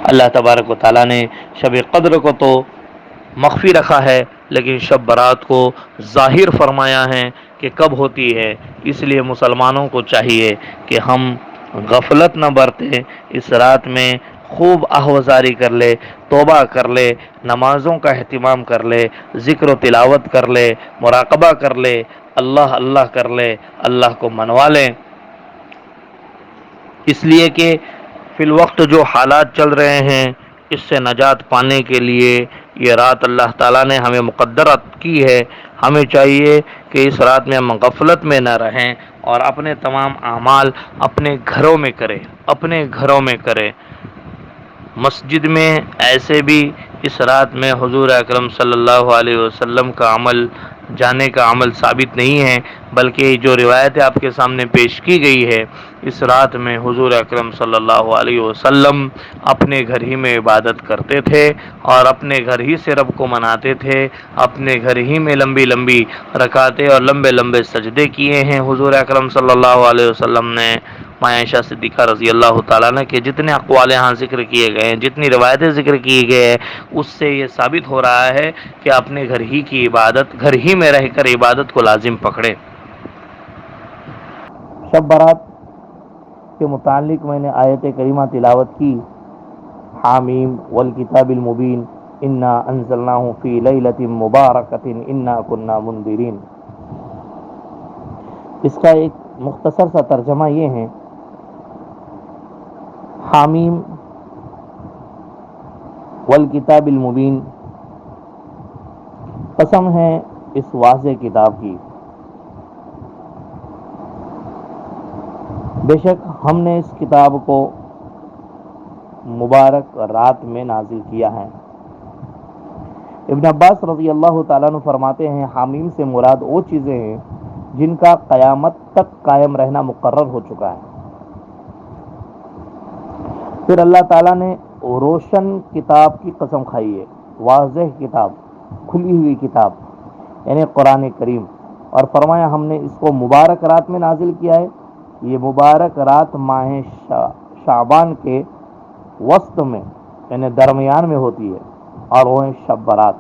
اللہ تبارک و تعالیٰ نے شب قدر کو تو مخفی رکھا ہے، لیکن شب برات کو ظاہر فرمایا ہے کہ کب ہوتی ہے۔ اس لیے مسلمانوں کو چاہیے کہ ہم غفلت نہ برتیں، اس رات میں خوب آہوازاری کر لے، توبہ کر لے، نمازوں کا اہتمام کر لے، ذکر و تلاوت کر لے، مراقبہ کر لے، اللہ اللہ کر لے، اللہ کو منوا لیں۔ اس لیے کہ فی الوقت جو حالات چل رہے ہیں، اس سے نجات پانے کے لیے یہ رات اللہ تعالیٰ نے ہمیں مقدرت کی ہے۔ ہمیں چاہیے کہ اس رات میں ہم غفلت میں نہ رہیں اور اپنے تمام اعمال اپنے گھروں میں کریں، اپنے گھروں میں کریں۔ مسجد میں ایسے بھی اس رات میں حضور اکرم صلی اللہ علیہ وسلم کا عمل جانے کا عمل ثابت نہیں ہے، بلکہ جو روایتیں آپ کے سامنے پیش کی گئی ہے، اس رات میں حضور اکرم صلی اللہ علیہ وسلم اپنے گھر ہی میں عبادت کرتے تھے اور اپنے گھر ہی سے رب کو مناتے تھے، اپنے گھر ہی میں لمبی لمبی رکعتیں اور لمبے لمبے سجدے کیے ہیں حضور اکرم صلی اللہ علیہ وسلم نے۔ ماں عائشہ صدیقہ رضی اللہ تعالیٰ نے کہ جتنے اقوال یہاں ذکر کیے گئے ہیں، جتنی روایتیں ذکر کیے گئے ہیں، اس سے یہ ثابت ہو رہا ہے کہ اپنے گھر ہی کی عبادت، گھر ہی میں رہ کر عبادت کو لازم پکڑے۔ شب برات کے متعلق میں نے آیت کریمہ تلاوت کی، حامیم والکتاب المبین انا انزلناہ فی لیلۃ مبارکۃ انا کنا منذرین۔ اس کا ایک مختصر سا ترجمہ یہ ہے، حامیم والکتاب المبین، قسم ہے اس واضح کتاب کی، بے شک ہم نے اس کتاب کو مبارک رات میں نازل کیا ہے۔ ابن عباس رضی اللہ تعالیٰ عنہ فرماتے ہیں، حامیم سے مراد وہ چیزیں ہیں جن کا قیامت تک قائم رہنا مقرر ہو چکا ہے۔ پھر اللہ تعالیٰ نے روشن کتاب کی قسم کھائی ہے، واضح کتاب، کھلی ہوئی کتاب یعنی قرآن کریم، اور فرمایا ہم نے اس کو مبارک رات میں نازل کیا ہے۔ یہ مبارک رات ماہ شعبان کے وسط میں یعنی درمیان میں ہوتی ہے، اور وہ ہے شب برات۔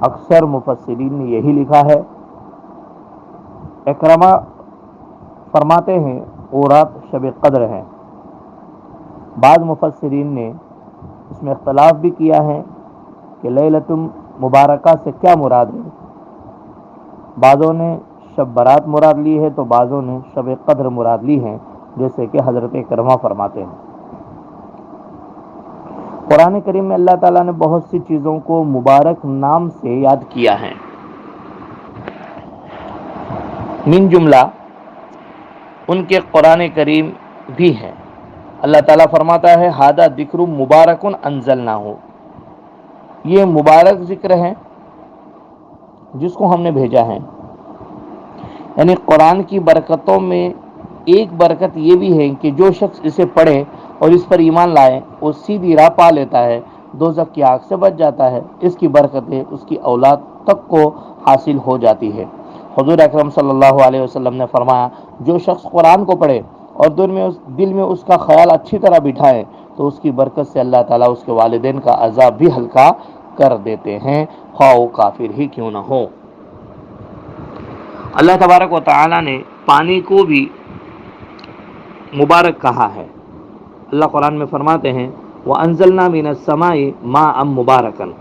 اکثر مفسرین نے یہی لکھا ہے۔ اکرمہ فرماتے ہیں وہ رات شب قدر ہے۔ بعض مفسرین نے اس میں اختلاف بھی کیا ہے کہ لیلۃ مبارکہ سے کیا مراد ہے، بعضوں نے شب برات مراد لی ہے تو بعضوں نے شب قدر مراد لی ہے، جیسے کہ حضرت اکرمہ فرماتے ہیں۔ قرآن کریم میں اللہ تعالیٰ نے بہت سی چیزوں کو مبارک نام سے یاد کیا ہے، من جملہ ان کے قرآن کریم بھی ہے۔ اللہ تعالیٰ فرماتا ہے ھذا ذکر مبارک انزلناہ، یہ مبارک ذکر ہے جس کو ہم نے بھیجا ہے۔ یعنی قرآن کی برکتوں میں ایک برکت یہ بھی ہے کہ جو شخص اسے پڑھے اور اس پر ایمان لائے وہ سیدھی راہ پا لیتا ہے، دوزخ کی آگ سے بچ جاتا ہے، اس کی برکتیں اس کی اولاد تک کو حاصل ہو جاتی ہے۔ حضور اکرم صلی اللہ علیہ وسلم نے فرمایا جو شخص قرآن کو پڑھے اور دل میں اس کا خیال اچھی طرح بٹھائے تو اس کی برکت سے اللہ تعالیٰ اس کے والدین کا عذاب بھی ہلکا کر دیتے ہیں، خواہ وہ کافر ہی کیوں نہ ہو۔ اللہ تبارک و تعالیٰ نے پانی کو بھی مبارک کہا ہے۔ اللہ قرآن میں فرماتے ہیں وَأَنزَلْنَا مِنَ السَّمَاءِ مَاءً مُبَارَكًا،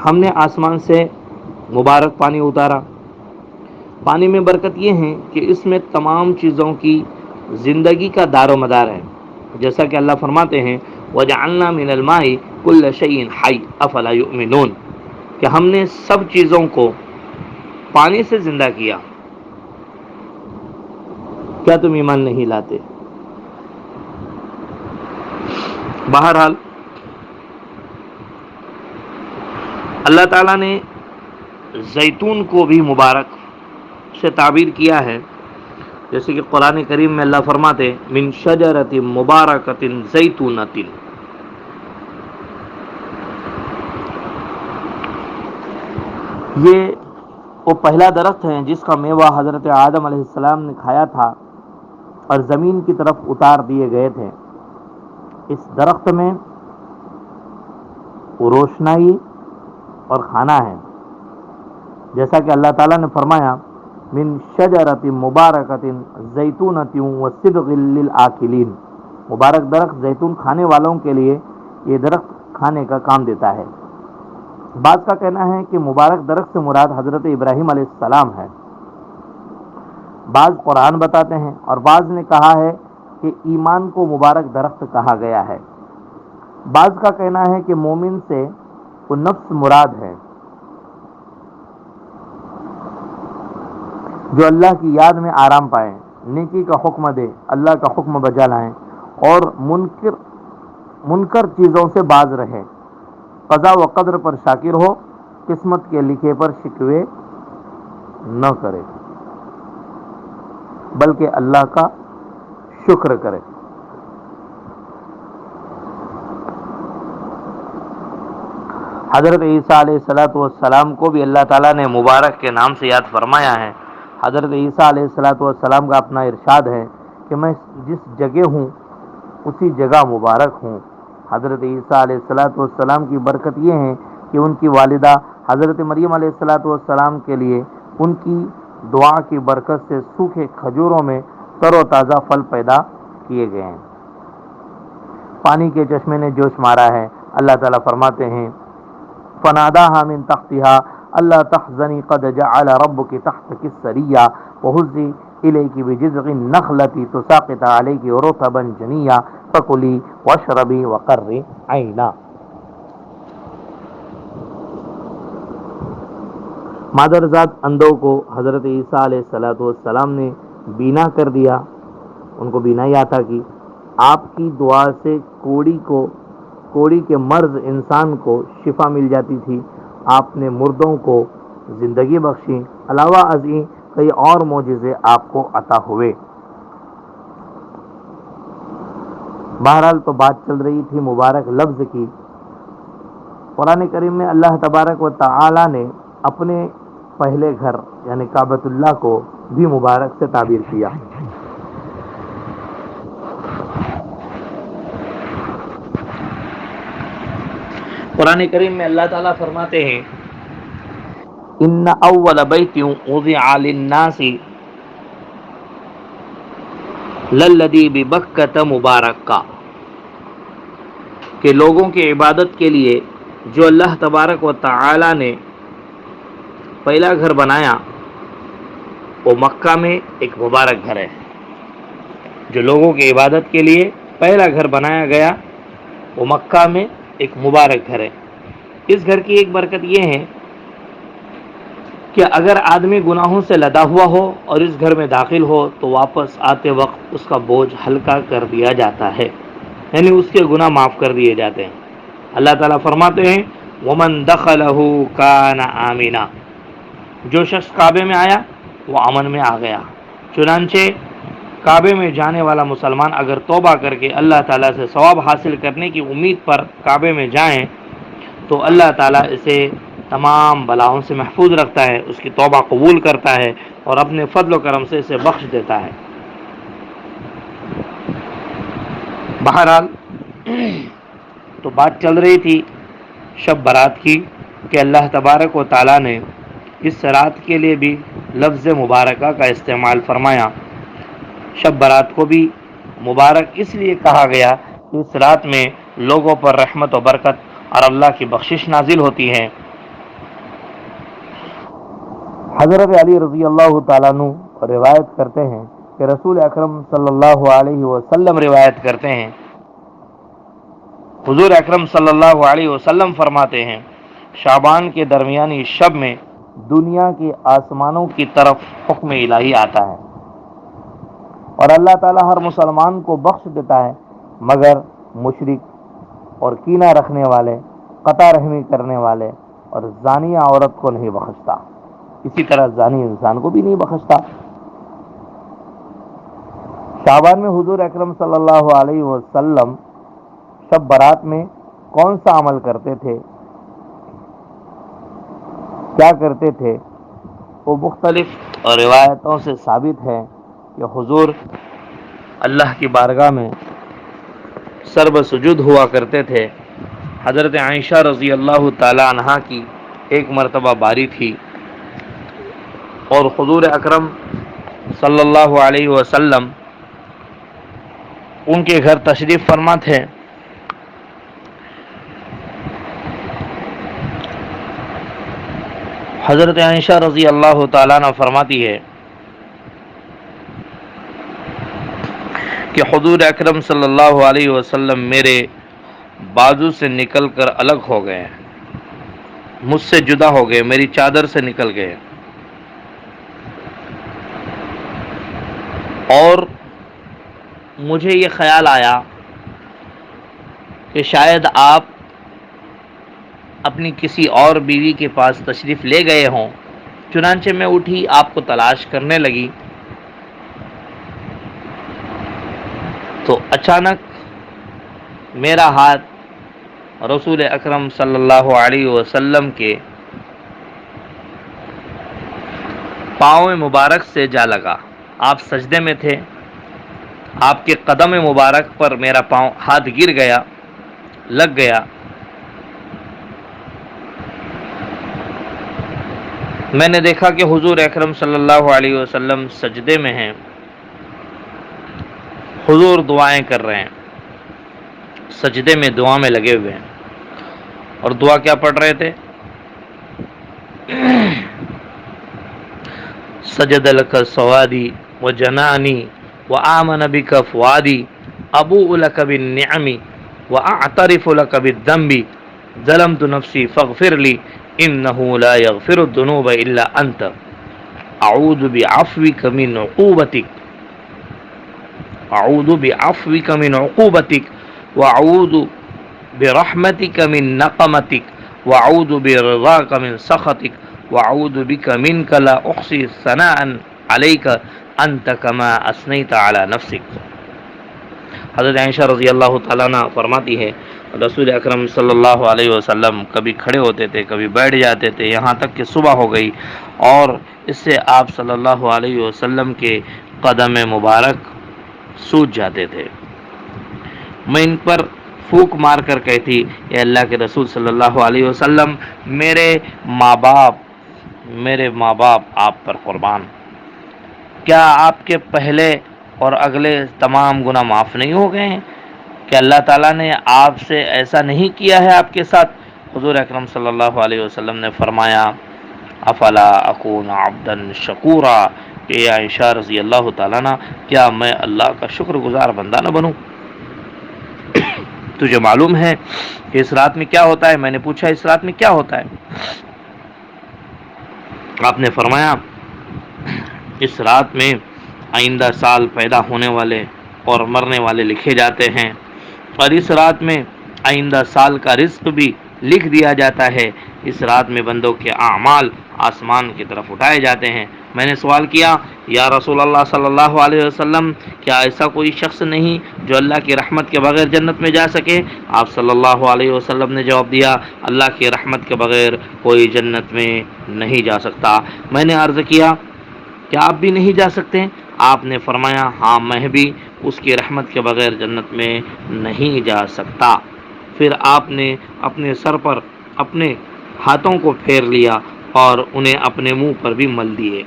ہم نے آسمان سے مبارک پانی اتارا۔ پانی میں برکت یہ ہے کہ اس میں تمام چیزوں کی زندگی کا دار و مدار ہے، جیسا کہ اللہ فرماتے ہیں وَجَعَلْنَا مِنَ الْمَاءِ كُلَّ شَيْءٍ حَيٍّ أَفَلَا يُؤْمِنُونَ، کہ ہم نے سب چیزوں کو پانی سے زندہ کیا، کیا تم ایمان نہیں لاتے؟ بہرحال اللہ تعالیٰ نے زیتون کو بھی مبارک سے تعبیر کیا ہے، جیسے کہ قرآن کریم میں اللہ فرماتے من شجرۃ مبارکۃ زیتونۃ، یہ وہ پہلا درخت ہے جس کا میوہ حضرت آدم علیہ السلام نے کھایا تھا اور زمین کی طرف اتار دیے گئے تھے۔ اس درخت میں روشنائی اور کھانا ہے، جیسا کہ اللہ تعالیٰ نے فرمایا من شجرۃ مبارکۃ زیتونۃ وصبغ للآکلین، مبارک درخت زیتون کھانے والوں کے لیے یہ درخت کھانے کا کام دیتا ہے۔ بعض کا کہنا ہے کہ مبارک درخت سے مراد حضرت ابراہیم علیہ السلام ہے، بعض قرآن بتاتے ہیں، اور بعض نے کہا ہے کہ ایمان کو مبارک درخت کہا گیا ہے۔ بعض کا کہنا ہے کہ مومن سے وہ نفس مراد ہے جو اللہ کی یاد میں آرام پائے، نیکی کا حکم دے، اللہ کا حکم بجا لائیں، اور منکر چیزوں سے باز رہے، قضا و قدر پر شاکر ہو، قسمت کے لکھے پر شکوے نہ کرے بلکہ اللہ کا شکر کرے۔ حضرت عیسیٰ علیہ السلام کو بھی اللہ تعالیٰ نے مبارک کے نام سے یاد فرمایا ہے۔ حضرت عیسیٰ علیہ السلام کا اپنا ارشاد ہے کہ میں جس جگہ ہوں اسی جگہ مبارک ہوں۔ حضرت عیسیٰ علیہ السلام کی برکت یہ ہے کہ ان کی والدہ حضرت مریم علیہ السلام کے لیے ان کی دعا کی برکت سے سوکھے کھجوروں میں تر و تازہ پھل پیدا کیے گئے ہیں، پانی کے چشمے نے جوش مارا ہے۔ اللہ تعالیٰ فرماتے ہیں فناداها من تحتها الا تحزني قد جعل ربك تحتك السريا وهزي اليك بجذع النخلة تساقط عليك رطبا جنيا فكلي واشربي وقري عينا۔ مادرزاد اندھوں کو حضرت عیسیٰ علیہ السلام نے بینا کر دیا، ان کو بینائی عطا کی۔ آپ کی دعا سے کوڑی کے مرض انسان کو شفا مل جاتی تھی، آپ نے مردوں کو زندگی بخشی، علاوہ ازیں کئی اور معجزے آپ کو عطا ہوئے۔ بہرحال تو بات چل رہی تھی مبارک لفظ کی۔ قرآن کریم میں اللہ تبارک و تعالی نے اپنے پہلے گھر یعنی کعبۃ اللہ کو بھی مبارک سے تعبیر کیا۔ قرآن کریم میں اللہ تعالیٰ فرماتے ہیں ان اول بیت وضع للناس للذی ببکۃ مبارکا، کہ لوگوں کی عبادت کے لیے جو اللہ تبارک و تعالی نے پہلا گھر بنایا وہ مکہ میں ایک مبارک گھر ہے۔ جو لوگوں کی عبادت کے لیے پہلا گھر بنایا گیا وہ مکہ میں ایک مبارک گھر ہے۔ اس گھر کی ایک برکت یہ ہے کہ اگر آدمی گناہوں سے لدا ہوا ہو اور اس گھر میں داخل ہو تو واپس آتے وقت اس کا بوجھ ہلکا کر دیا جاتا ہے، یعنی اس کے گناہ معاف کر دیے جاتے ہیں۔ اللہ تعالیٰ فرماتے ہیں وَمَن دَخَلَهُ كَانَ آمِنًا، جو شخص کعبے میں آیا وہ امن میں آ گیا۔ چنانچہ کعبے میں جانے والا مسلمان اگر توبہ کر کے اللہ تعالیٰ سے ثواب حاصل کرنے کی امید پر کعبے میں جائیں تو اللہ تعالیٰ اسے تمام بلاؤں سے محفوظ رکھتا ہے، اس کی توبہ قبول کرتا ہے اور اپنے فضل و کرم سے اسے بخش دیتا ہے۔ بہرحال تو بات چل رہی تھی شب برات کی کہ اللہ تبارک و تعالیٰ نے اس رات کے لیے بھی لفظ مبارکہ کا استعمال فرمایا۔ شب برات کو بھی مبارک اس لیے کہا گیا کہ اس رات میں لوگوں پر رحمت و برکت اور اللہ کی بخشش نازل ہوتی ہے۔ حضرت علی رضی اللہ تعالیٰ عنہ روایت کرتے ہیں کہ رسول اکرم صلی اللہ علیہ وسلم روایت کرتے ہیں، حضور اکرم صلی اللہ علیہ وسلم فرماتے ہیں شعبان کے درمیانی شب میں دنیا کے آسمانوں کی طرف حکم الہی آتا ہے اور اللہ تعالیٰ ہر مسلمان کو بخش دیتا ہے مگر مشرک اور کینہ رکھنے والے، قطع رحمی کرنے والے اور زانیہ عورت کو نہیں بخشتا، اسی طرح زانی انسان کو بھی نہیں بخشتا۔ شعبان میں حضور اکرم صلی اللہ علیہ وسلم شب برات میں کون سا عمل کرتے تھے، کیا کرتے تھے، وہ مختلف روایتوں سے ثابت ہے کہ حضور اللہ کی بارگاہ میں سرب سجود ہوا کرتے تھے۔ حضرت عائشہ رضی اللہ تعالی عنہا کی ایک مرتبہ باری تھی اور حضور اکرم صلی اللہ علیہ وسلم ان کے گھر تشریف فرما تھے۔ حضرت عائشہ رضی اللہ تعالیٰ عنہ فرماتی ہے کہ حضور اکرم صلی اللہ علیہ وسلم میرے بازو سے نکل کر الگ ہو گئے، مجھ سے جدا ہو گئے، میری چادر سے نکل گئے، اور مجھے یہ خیال آیا کہ شاید آپ اپنی کسی اور بیوی کے پاس تشریف لے گئے ہوں، چنانچہ میں اٹھی، آپ کو تلاش کرنے لگی، تو اچانک میرا ہاتھ رسول اکرم صلی اللہ علیہ وسلم کے پاؤں مبارک سے جا لگا۔ آپ سجدے میں تھے، آپ کے قدم مبارک پر میرا پاؤں ہاتھ گر گیا، لگ گیا۔ میں نے دیکھا کہ حضور اکرم صلی اللہ علیہ وسلم سجدے میں ہیں، حضور دعائیں کر رہے ہیں، سجدے میں دعا میں لگے ہوئے ہیں، اور دعا کیا پڑھ رہے تھے؟ سجد لک سوادی وجنانی وآمن بک فؤادی ابوء لک بالنعم واعترف لک بالذنب ظلمت نفسی فاغفر لی انه لا یغفر الذنوب الا انت اعوذ بعفوک من عقوبتک اعوذ بعفوک من عقوبتک واعوذ برحمتک من نقمتک واعوذ برضاک من سخطک واعوذ بک منک لا احصی ثناء علیک انت کما اثنیت علی نفسک۔ حضرت عائشہ رضی اللہ تعالیٰ عنہ فرماتی ہے رسول اکرم صلی اللہ علیہ وسلم کبھی کھڑے ہوتے تھے، کبھی بیٹھ جاتے تھے، یہاں تک کہ صبح ہو گئی، اور اس سے آپ صلی اللہ علیہ وسلم کے قدم مبارک سوج جاتے تھے۔ میں ان پر پھونک مار کر کہتی، اے اللہ کے رسول صلی اللہ علیہ وسلم، میرے ماں باپ آپ پر قربان، کیا آپ کے پہلے اور اگلے تمام گناہ معاف نہیں ہو گئے ہیں؟ کہ اللہ تعالیٰ نے آپ سے ایسا نہیں کیا ہے آپ کے ساتھ؟ حضور اکرم صلی اللہ علیہ وسلم نے فرمایا افلا اکون عبدا شکورا، کہ عائشہ رضی اللہ تعالیٰ عنہ، کیا میں اللہ کا شکر گزار بندہ نہ بنوں؟ تجھے معلوم ہے کہ اس رات میں کیا ہوتا ہے؟ میں نے پوچھا اس رات میں کیا ہوتا ہے؟ آپ نے فرمایا اس رات میں آئندہ سال پیدا ہونے والے اور مرنے والے لکھے جاتے ہیں، اور اس رات میں آئندہ سال کا رزق بھی لکھ دیا جاتا ہے۔ اس رات میں بندوں کے اعمال آسمان کی طرف اٹھائے جاتے ہیں۔ میں نے سوال کیا یا رسول اللہ صلی اللہ علیہ وسلم، کیا ایسا کوئی شخص نہیں جو اللہ کی رحمت کے بغیر جنت میں جا سکے؟ آپ صلی اللہ علیہ وسلم نے جواب دیا اللہ کی رحمت کے بغیر کوئی جنت میں نہیں جا سکتا۔ میں نے عرض کیا کیا آپ بھی نہیں جا سکتے؟ آپ نے فرمایا ہاں میں بھی اس کی رحمت کے بغیر جنت میں نہیں جا سکتا۔ پھر آپ نے اپنے سر پر اپنے ہاتھوں کو پھیر لیا اور انہیں اپنے منہ پر بھی مل دیے۔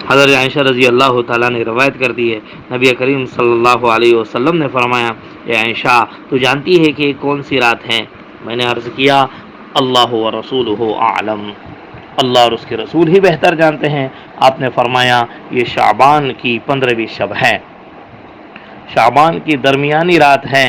حضرت عائشہ رضی اللہ تعالیٰ نے روایت کر دی ہے نبی کریم صلی اللہ علیہ وسلم نے فرمایا اے عائشہ تو جانتی ہے کہ یہ کون سی رات ہے؟ میں نے عرض کیا اللہ و رسولہ اعلم، اللہ اور اس کے رسول ہی بہتر جانتے ہیں۔ آپ نے فرمایا یہ شعبان کی 15ویں شب ہے، شعبان کی درمیانی رات ہے۔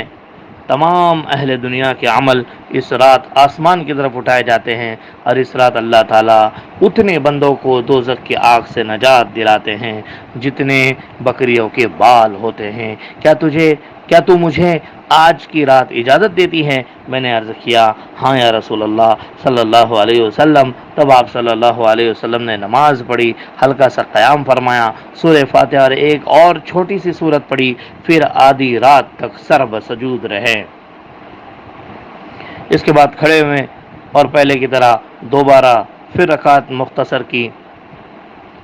تمام اہل دنیا کے عمل اس رات آسمان کی طرف اٹھائے جاتے ہیں، اور اس رات اللہ تعالیٰ اتنے بندوں کو دوزخ کی آگ سے نجات دلاتے ہیں جتنے بکریوں کے بال ہوتے ہیں۔ کیا تو مجھے آج کی رات اجازت دیتی ہے؟ میں نے عرض کیا ہاں یا رسول اللہ صلی اللہ علیہ وسلم۔ تب آپ صلی اللہ علیہ وسلم نے نماز پڑھی، ہلکا سا قیام فرمایا، سورہ فاتحہ اور ایک اور چھوٹی سی سورت پڑھی، پھر آدھی رات تک سرب سجود رہے۔ اس کے بعد کھڑے ہوئے اور پہلے کی طرح دوبارہ پھر رکعت مختصر کی،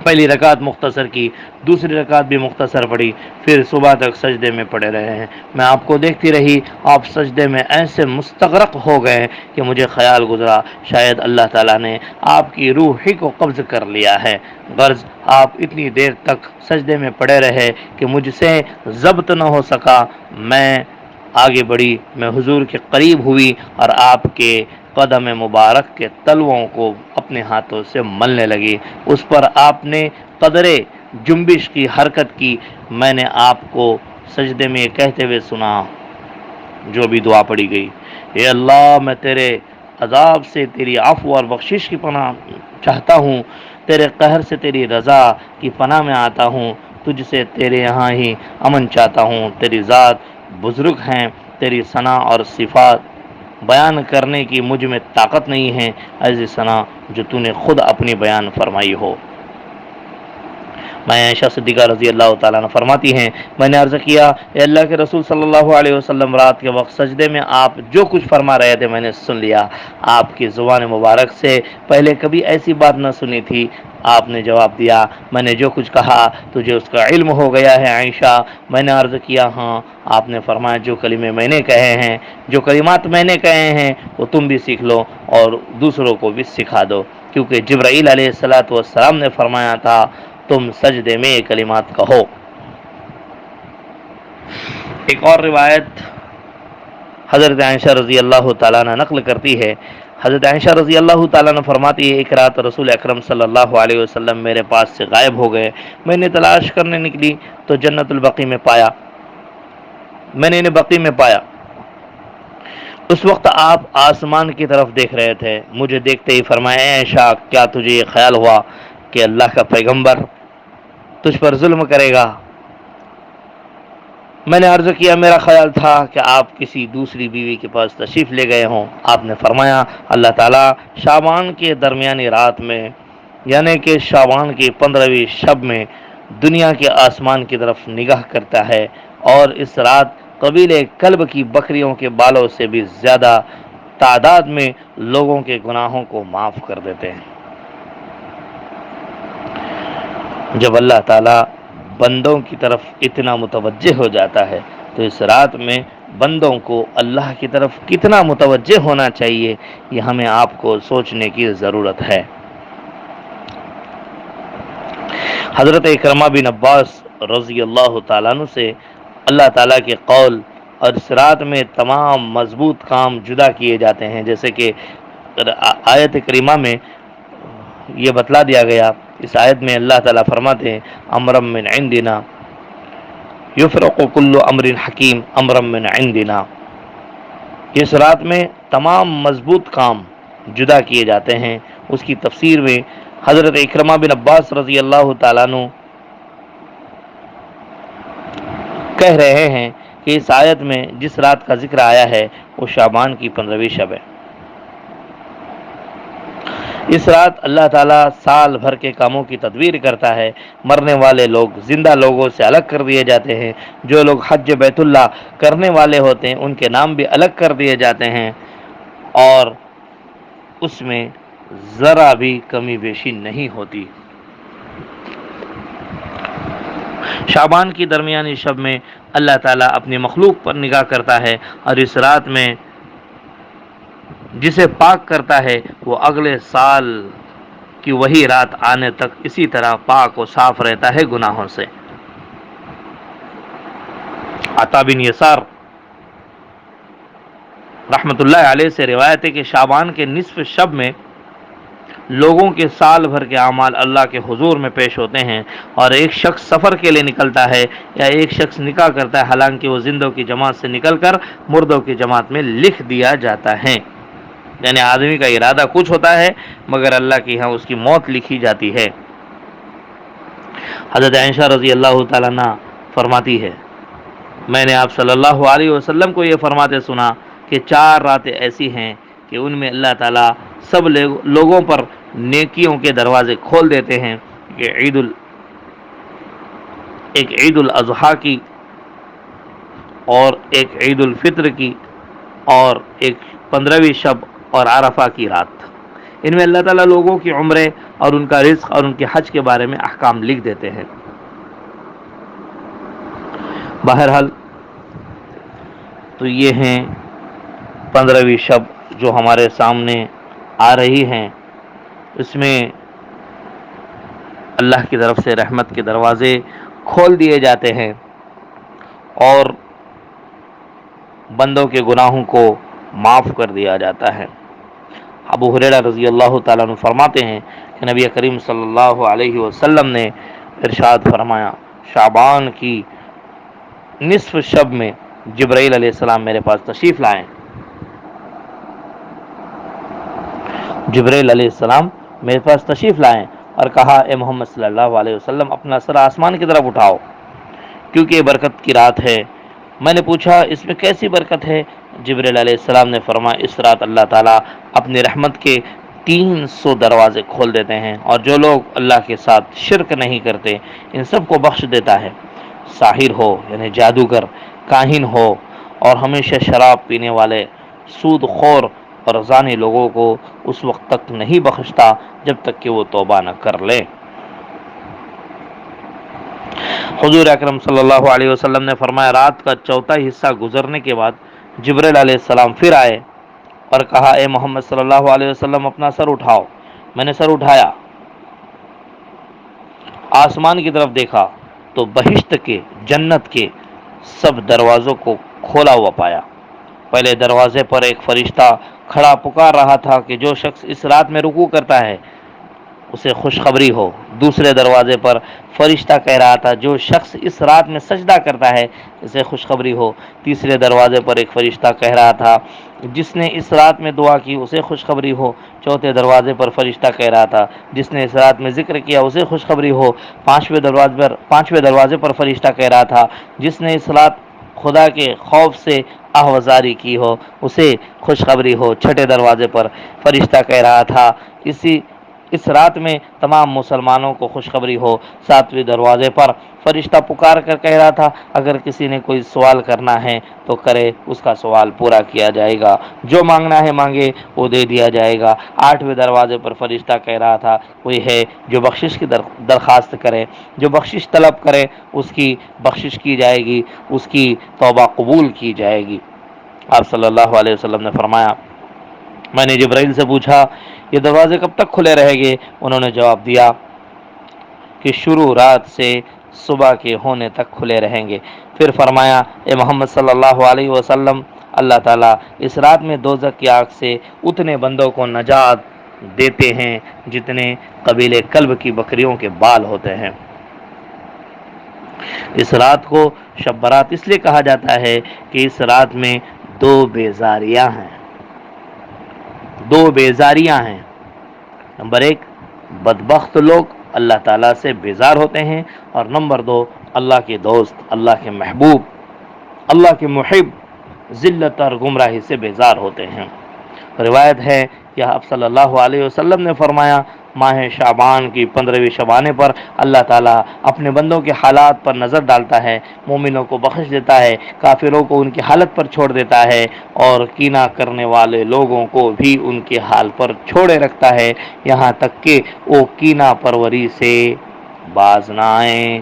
پہلی رکعت مختصر کی، دوسری رکعت بھی مختصر پڑھی، پھر صبح تک سجدے میں پڑے رہے ہیں۔ میں آپ کو دیکھتی رہی، آپ سجدے میں ایسے مستغرق ہو گئے کہ مجھے خیال گزرا شاید اللہ تعالیٰ نے آپ کی روح ہی کو قبض کر لیا ہے۔ غرض آپ اتنی دیر تک سجدے میں پڑے رہے کہ مجھ سے ضبط نہ ہو سکا۔ میں آگے بڑھی، میں حضور کے قریب ہوئی اور آپ کے قدم مبارک کے تلووں کو اپنے ہاتھوں سے ملنے لگی۔ اس پر آپ نے قدرے جنبش کی حرکت کی۔ میں نے آپ کو سجدے میں یہ کہتے ہوئے سنا، جو بھی دعا پڑھی گئی، اے اللہ میں تیرے عذاب سے تیری عفو اور بخشش کی پناہ چاہتا ہوں، تیرے قہر سے تیری رضا کی پناہ میں آتا ہوں، تجھ سے تیرے یہاں ہی امن چاہتا ہوں۔ تیری ذات بزرگ ہیں، تیری ثنا اور صفات بیان کرنے کی مجھ میں طاقت نہیں ہے، ایسی ثنا جو تو نے خود اپنی بیان فرمائی ہو۔ میں عائشہ صدیقہ رضی اللہ تعالیٰ عنہ فرماتی ہیں، میں نے عرض کیا، اے اللہ کے رسول صلی اللہ علیہ وسلم، رات کے وقت سجدے میں آپ جو کچھ فرما رہے تھے میں نے سن لیا، آپ کی زبان مبارک سے پہلے کبھی ایسی بات نہ سنی تھی۔ آپ نے جواب دیا، میں نے جو کچھ کہا تجھے اس کا علم ہو گیا ہے عائشہ۔ میں نے عرض کیا، ہاں۔ آپ نے فرمایا، جو کلمے میں نے کہے ہیں، جو کلمات میں نے کہے ہیں وہ تم بھی سیکھ لو اور دوسروں کو بھی سکھا دو، کیونکہ جبرائیل علیہ السلام نے فرمایا تھا تم سجدے میں یہ کلمات کہو۔ ایک اور روایت حضرت عائشہ رضی اللہ تعالیٰ عنہ نقل کرتی ہے، حضرت عائشہ رضی اللہ تعالیٰ عنہ فرماتی ہے، ایک رات رسول اکرم صلی اللہ علیہ وسلم میرے پاس سے غائب ہو گئے۔ میں نے تلاش کرنے نکلی تو جنت البقیع میں پایا، میں نے انہیں بقیع میں پایا۔ اس وقت آپ آسمان کی طرف دیکھ رہے تھے۔ مجھے دیکھتے ہی فرمایا، اے عائشہ کیا تجھے یہ خیال ہوا کہ اللہ کا پیغمبر تجھ پر ظلم کرے گا؟ میں نے عرض کیا، میرا خیال تھا کہ آپ کسی دوسری بیوی کے پاس تشریف لے گئے ہوں۔ آپ نے فرمایا، اللہ تعالیٰ شعبان کے درمیانی رات میں، یعنی کہ شعبان کی 15ویں شب میں دنیا کے آسمان کی طرف نگاہ کرتا ہے اور اس رات قبیلے کلب کی بکریوں کے بالوں سے بھی زیادہ تعداد میں لوگوں کے گناہوں کو معاف کر دیتے ہیں۔ جب اللہ تعالیٰ بندوں کی طرف اتنا متوجہ ہو جاتا ہے تو اس رات میں بندوں کو اللہ کی طرف کتنا متوجہ ہونا چاہیے، یہ ہمیں آپ کو سوچنے کی ضرورت ہے۔ حضرت اکرمہ بن عباس رضی اللہ تعالیٰ عنہ سے اللہ تعالیٰ کے قول اور اس رات میں تمام مضبوط کام جدا کیے جاتے ہیں، جیسے کہ آیت کریمہ میں یہ بتلا دیا گیا۔ اس آیت میں اللہ تعالیٰ فرماتے ہیں، امرم من عندنا یفرق کل امر حکیم امرم من عندنا۔ اس رات میں تمام مضبوط کام جدا کیے جاتے ہیں۔ اس کی تفسیر میں حضرت اکرمہ بن عباس رضی اللہ تعالیٰ عنہ کہہ رہے ہیں کہ اس آیت میں جس رات کا ذکر آیا ہے وہ شعبان کی 15ویں شب ہے۔ اس رات اللہ تعالیٰ سال بھر کے کاموں کی تدبیر کرتا ہے۔ مرنے والے لوگ زندہ لوگوں سے الگ کر دیے جاتے ہیں، جو لوگ حج بیت اللہ کرنے والے ہوتے ہیں ان کے نام بھی الگ کر دیے جاتے ہیں، اور اس میں ذرا بھی کمی بیشی نہیں ہوتی۔ شعبان کی درمیانی شب میں اللہ تعالیٰ اپنی مخلوق پر نگاہ کرتا ہے اور اس رات میں جسے پاک کرتا ہے وہ اگلے سال کی وہی رات آنے تک اسی طرح پاک و صاف رہتا ہے گناہوں سے۔ عطا بن یسار رحمت اللہ علیہ سے روایت ہے کہ شعبان کے نصف شب میں لوگوں کے سال بھر کے اعمال اللہ کے حضور میں پیش ہوتے ہیں، اور ایک شخص سفر کے لیے نکلتا ہے یا ایک شخص نکاح کرتا ہے، حالانکہ وہ زندوں کی جماعت سے نکل کر مردوں کی جماعت میں لکھ دیا جاتا ہے۔ یعنی آدمی کا ارادہ کچھ ہوتا ہے مگر اللہ کے ہاں اس کی موت لکھی جاتی ہے۔ حضرت عائشہ رضی اللہ تعالیٰ عنہ فرماتی ہے، میں نے آپ صلی اللہ علیہ وسلم کو یہ فرماتے سنا کہ 4 راتیں ایسی ہیں کہ ان میں اللہ تعالیٰ سب لوگوں پر نیکیوں کے دروازے کھول دیتے ہیں، کہ ایک عید الاضحیٰ کی، اور ایک عید الفطر کی، اور ایک 15ویں شب اور عرفہ کی رات۔ ان میں اللہ تعالیٰ لوگوں کی عمریں اور ان کا رزق اور ان کے حج کے بارے میں احکام لکھ دیتے ہیں۔ بہرحال تو یہ ہیں 15ویں شب جو ہمارے سامنے آ رہی ہیں، اس میں اللہ کی طرف سے رحمت کے دروازے کھول دیے جاتے ہیں اور بندوں کے گناہوں کو معاف کر دیا جاتا ہے۔ ابو ہریرہ رضی اللہ تعالیٰ عنہ فرماتے ہیں کہ نبی کریم صلی اللہ علیہ وسلم نے ارشاد فرمایا، شعبان کی نصف شب میں جبرائیل علیہ السلام میرے پاس تشریف لائے۔ جبرائیل علیہ السلام میرے پاس تشریف لائے اور کہا، اے محمد صلی اللہ علیہ وسلم اپنا سر آسمان کی طرف اٹھاؤ کیونکہ یہ برکت کی رات ہے۔ میں نے پوچھا، اس میں کیسی برکت ہے؟ جبرائیل علیہ السلام نے فرمایا، اس رات اللہ تعالیٰ اپنی رحمت کے 300 دروازے کھول دیتے ہیں، اور جو لوگ اللہ کے ساتھ شرک نہیں کرتے ان سب کو بخش دیتا ہے۔ ساحر ہو یعنی جادوگر، کاہن ہو، اور ہمیشہ شراب پینے والے، سود خور اور زانی لوگوں کو اس وقت تک نہیں بخشتا جب تک کہ وہ توبہ نہ کر لیں۔ حضور اکرم صلی اللہ علیہ وسلم نے فرمایا، رات کا چوتھا حصہ گزرنے کے بعد جبرائیل علیہ السلام پھر آئے اور کہا، اے محمد صلی اللہ علیہ وسلم اپنا سر اٹھاؤ۔ میں نے سر اٹھایا، آسمان کی طرف دیکھا تو بہشت کے، جنت کے سب دروازوں کو کھولا ہوا پایا۔ پہلے دروازے پر ایک فرشتہ کھڑا پکار رہا تھا کہ جو شخص اس رات میں رکوع کرتا ہے اسے خوشخبری ہو۔ دوسرے دروازے پر فرشتہ کہہ رہا تھا، جو شخص اس رات میں سجدہ کرتا ہے اسے خوشخبری ہو۔ تیسرے دروازے پر ایک فرشتہ کہہ رہا تھا، جس نے اس رات میں دعا کی اسے خوشخبری ہو۔ چوتھے دروازے پر فرشتہ کہہ رہا تھا، جس نے اس رات میں ذکر کیا اسے خوشخبری ہو۔ پانچویں دروازے پر فرشتہ کہہ رہا تھا، جس نے اس رات خدا کے خوف سے آہوازاری کی ہو اسے خوشخبری ہو۔ چھٹے دروازے پر فرشتہ کہہ رہا تھا، اس رات میں تمام مسلمانوں کو خوشخبری ہو۔ ساتویں دروازے پر فرشتہ پکار کر کہہ رہا تھا، اگر کسی نے کوئی سوال کرنا ہے تو کرے، اس کا سوال پورا کیا جائے گا، جو مانگنا ہے مانگے وہ دے دیا جائے گا۔ آٹھویں دروازے پر فرشتہ کہہ رہا تھا، کوئی ہے جو بخشش کی درخواست کرے، جو بخشش طلب کرے اس کی بخشش کی جائے گی، اس کی توبہ قبول کی جائے گی۔ آپ صلی اللہ علیہ وسلم نے فرمایا، میں نے جبرائیل سے پوچھا، یہ دروازے کب تک کھلے رہیں گے؟ انہوں نے جواب دیا کہ شروع رات سے صبح کے ہونے تک کھلے رہیں گے۔ پھر فرمایا، اے محمد صلی اللہ علیہ وسلم اللہ تعالیٰ اس رات میں دوزخ کی آگ سے اتنے بندوں کو نجات دیتے ہیں جتنے قبیلے کلب کی بکریوں کے بال ہوتے ہیں۔ اس رات کو شب برات اس لیے کہا جاتا ہے کہ اس رات میں دو بیزاریاں ہیں۔ نمبر ایک، بدبخت لوگ اللہ تعالیٰ سے بیزار ہوتے ہیں، اور نمبر دو، اللہ کے دوست، اللہ کے محبوب، اللہ کے محب ذلت اور گمراہی سے بیزار ہوتے ہیں۔ روایت ہے کہ آپ صلی اللہ علیہ وسلم نے فرمایا، ماہ شعبان کی 15ویں شبانے پر اللہ تعالیٰ اپنے بندوں کے حالات پر نظر ڈالتا ہے، مومنوں کو بخش دیتا ہے، کافروں کو ان کی حالت پر چھوڑ دیتا ہے، اور کینہ کرنے والے لوگوں کو بھی ان کے حال پر چھوڑے رکھتا ہے، یہاں تک کہ وہ کینہ پروری سے باز نہ آئیں۔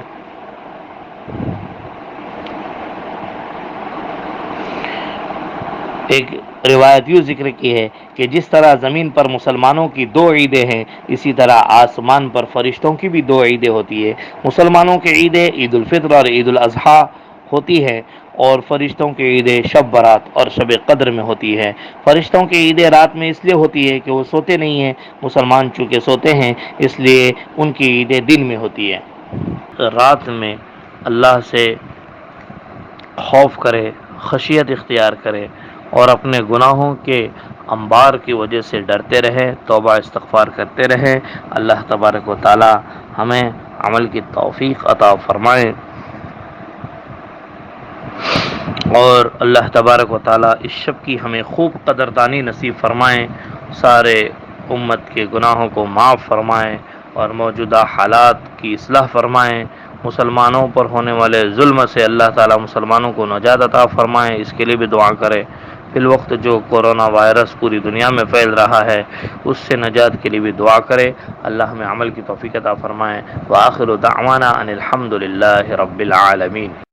ایک روایت یوں ذکر کی ہے کہ جس طرح زمین پر مسلمانوں کی دو عیدیں ہیں، اسی طرح آسمان پر فرشتوں کی بھی دو عیدیں ہوتی ہے۔ مسلمانوں کی عیدیں عید الفطر اور عید الاضحیٰ ہوتی ہے، اور فرشتوں کی عیدیں شب برات اور شب قدر میں ہوتی ہے۔ فرشتوں کی عیدیں رات میں اس لیے ہوتی ہے کہ وہ سوتے نہیں ہیں، مسلمان چونکہ سوتے ہیں اس لیے ان کی عیدیں دن میں ہوتی ہے۔ رات میں اللہ سے خوف کرے، خشیت اختیار کرے، اور اپنے گناہوں کے انبار کی وجہ سے ڈرتے رہے، توبہ استغفار کرتے رہے۔ اللہ تبارک و تعالی ہمیں عمل کی توفیق عطا فرمائے، اور اللہ تبارک و تعالی اس شب کی ہمیں خوب قدردانی نصیب فرمائے، سارے امت کے گناہوں کو معاف فرمائے، اور موجودہ حالات کی اصلاح فرمائے۔ مسلمانوں پر ہونے والے ظلم سے اللہ تعالی مسلمانوں کو نجات عطا فرمائے، اس کے لیے بھی دعا کرے۔ فی الوقت جو کورونا وائرس پوری دنیا میں پھیل رہا ہے اس سے نجات کے لیے بھی دعا کرے، اللہ ہمیں عمل کی توفیق عطا فرمائے۔ وآخر دعوانا ان الحمد للہ رب العالمین۔